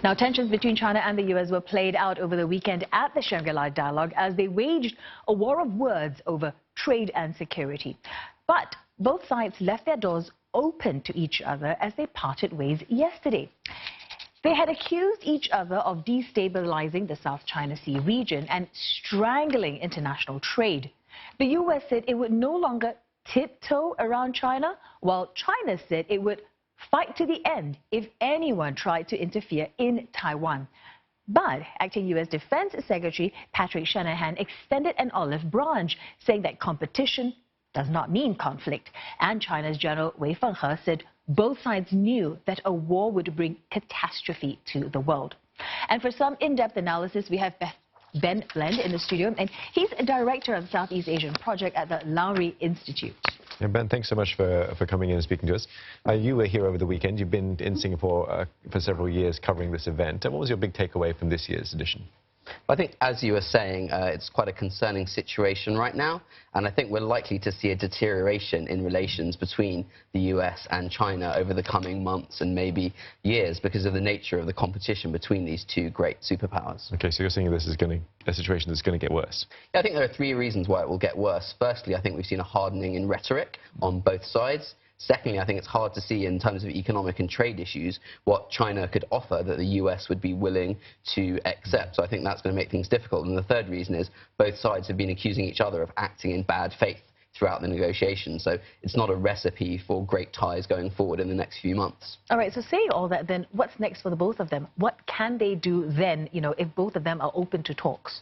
Now, tensions between China and the U.S. were played out over the weekend at the Shangri-La Dialogue as they waged a war of words over trade and security. But both sides left their doors open to each other as they parted ways yesterday. They had accused each other of destabilizing the South China Sea region and strangling international trade. The U.S. said it would no longer tiptoe around China, while China said it would fight to the end if anyone tried to interfere in Taiwan. But acting U.S. Defense Secretary Patrick Shanahan extended an olive branch, saying that competition does not mean conflict. And China's General Wei Fenghe said both sides knew that a war would bring catastrophe to the world. And for some in-depth analysis, we have Ben Blend in the studio, and he's a director of Southeast Asian Project at the Lowy Institute. And Ben, thanks so much for coming in and speaking to us. You were here over the weekend. You've been in Singapore for several years covering this event. And what was your big takeaway from this year's edition? I think, as you were saying, it's quite a concerning situation right now, and I think we're likely to see a deterioration in relations between the US and China over the coming months and maybe years because of the nature of the competition between these two great superpowers. Okay, so you're saying this is a situation that's going to get worse? Yeah, I think there are three reasons why it will get worse. Firstly, I think we've seen a hardening in rhetoric on both sides. Secondly, I think it's hard to see in terms of economic and trade issues what China could offer that the US would be willing to accept. So I think that's going to make things difficult. And the third reason is both sides have been accusing each other of acting in bad faith throughout the negotiations. So it's not a recipe for great ties going forward in the next few months. All right, so saying all that, then what's next for the both of them? What can they do then, if both of them are open to talks?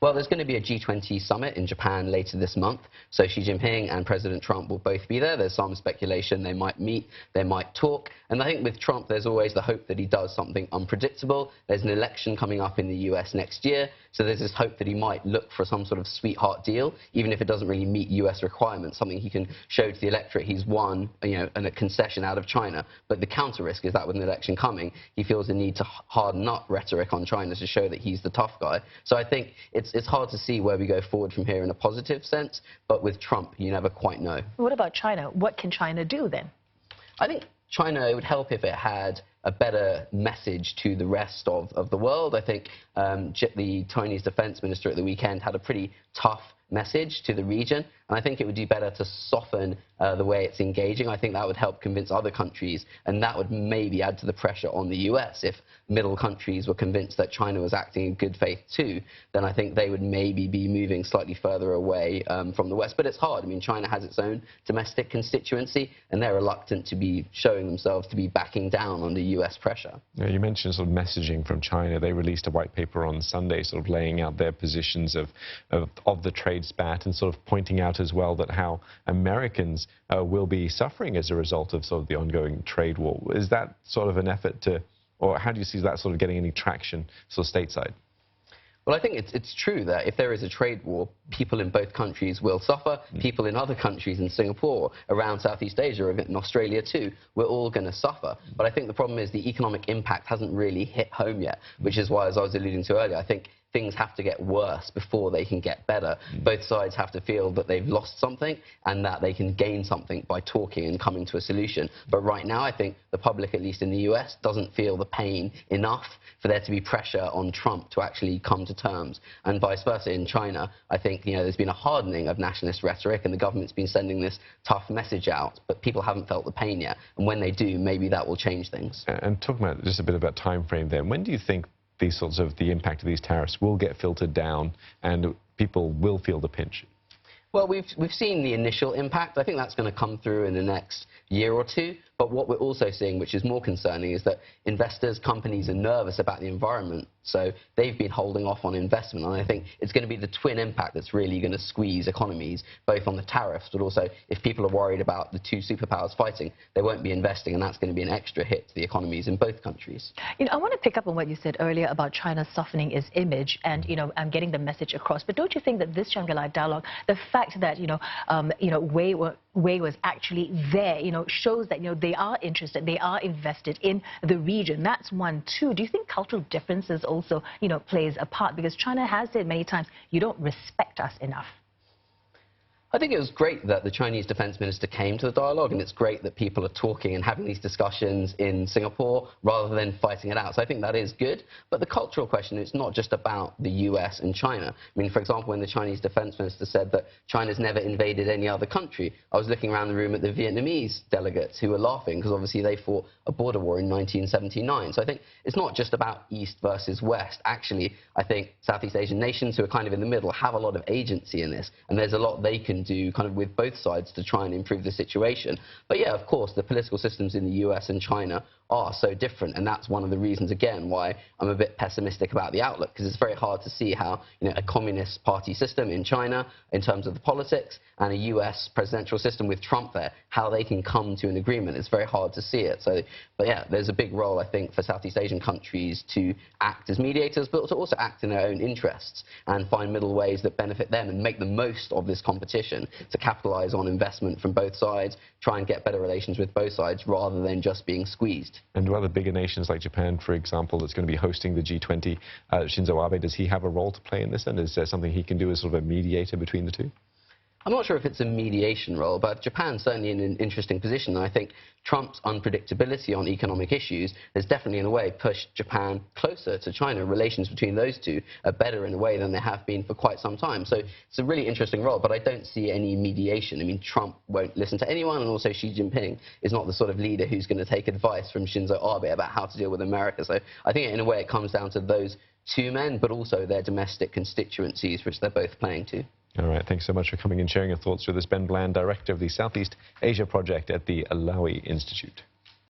Well, there's going to be a G20 summit in Japan later this month, so Xi Jinping and President Trump will both be there. There's some speculation they might meet, they might talk, and I think with Trump there's always the hope that he does something unpredictable. There's an election coming up in the US next year, so there's this hope that he might look for some sort of sweetheart deal, even if it doesn't really meet US requirements, something he can show to the electorate he's won, a concession out of China. But the counter risk is that with an election coming, he feels the need to harden up rhetoric on China to show that he's the tough guy. So I think it's hard to see where we go forward from here in a positive sense, but with Trump, you never quite know. What about China? What can China do then? I think China, it would help if it had a better message to the rest of the world. I think the Chinese defense minister at the weekend had a pretty tough message to the region, and I think it would do better to soften the way it's engaging. I think that would help convince other countries, and that would maybe add to the pressure on the US. If middle countries were convinced that China was acting in good faith too, then I think they would maybe be moving slightly further away from the West. But it's hard. I mean, China has its own domestic constituency, and they're reluctant to be showing themselves to be backing down under US pressure. Yeah, you mentioned sort of messaging from China. They released a white paper on Sunday sort of laying out their positions of the trade spat and sort of pointing out as well that how Americans will be suffering as a result of sort of the ongoing trade war. Is that sort of an effort to, or how do you see that sort of getting any traction sort of stateside? Well, I think it's true that if there is a trade war, people in both countries will suffer. People in other countries, in Singapore, around Southeast Asia, in Australia too, we're all going to suffer. But I think the problem is the economic impact hasn't really hit home yet, which is why, as I was alluding to earlier, I think things have to get worse before they can get better. Both sides have to feel that they've lost something and that they can gain something by talking and coming to a solution. But right now, I think the public, at least in the US, doesn't feel the pain enough for there to be pressure on Trump to actually come to terms. And vice versa in China, I think there's been a hardening of nationalist rhetoric and the government's been sending this tough message out, but people haven't felt the pain yet. And when they do, maybe that will change things. And talking about just a bit about time frame then, when do you think the impact of these tariffs will get filtered down and people will feel the pinch? Well, we've seen the initial impact. I think that's going to come through in the next year or two. But what we're also seeing, which is more concerning, is that investors, companies are nervous about the environment. So they've been holding off on investment. And I think it's going to be the twin impact that's really going to squeeze economies, both on the tariffs, but also if people are worried about the two superpowers fighting, they won't be investing. And that's going to be an extra hit to the economies in both countries. I want to pick up on what you said earlier about China softening its image and, I'm getting the message across. But don't you think that this Shangri-La Dialogue, the fact that, Wei was actually there, shows that, they are interested, they are invested in the region. That's one. Two, do you think cultural differences also, plays a part? Because China has said many times, you don't respect us enough. I think it was great that the Chinese defense minister came to the dialogue, and it's great that people are talking and having these discussions in Singapore rather than fighting it out. So I think that is good. But the cultural question, it's not just about the US and China. I mean, for example, when the Chinese defense minister said that China's never invaded any other country, I was looking around the room at the Vietnamese delegates who were laughing because obviously they fought a border war in 1979. So I think it's not just about East versus West. Actually, I think Southeast Asian nations who are kind of in the middle have a lot of agency in this, and there's a lot they can do kind of with both sides to try and improve the situation. But yeah, of course, the political systems in the US and China are so different, and that's one of the reasons, again, why I'm a bit pessimistic about the outlook, because it's very hard to see how, you know, a communist party system in China, in terms of the politics, and a US presidential system with Trump there, how they can come to an agreement. It's very hard to see it. So, but yeah, there's a big role, I think, for Southeast Asian countries to act as mediators, but to also act in their own interests and find middle ways that benefit them and make the most of this competition to capitalize on investment from both sides, try and get better relations with both sides rather than just being squeezed. And do other bigger nations like Japan, for example, that's going to be hosting the G20, Shinzo Abe, does he have a role to play in this? And is there something he can do as sort of a mediator between the two? I'm not sure if it's a mediation role, but Japan's certainly in an interesting position. And I think Trump's unpredictability on economic issues has definitely, in a way, pushed Japan closer to China. Relations between those two are better in a way than they have been for quite some time. So it's a really interesting role, but I don't see any mediation. I mean, Trump won't listen to anyone, and also Xi Jinping is not the sort of leader who's going to take advice from Shinzo Abe about how to deal with America. So I think, in a way, it comes down to those two men, but also their domestic constituencies, which they're both playing to. All right, thanks so much for coming and sharing your thoughts with us. Ben Bland, Director of the Southeast Asia Project at the Lowy Institute.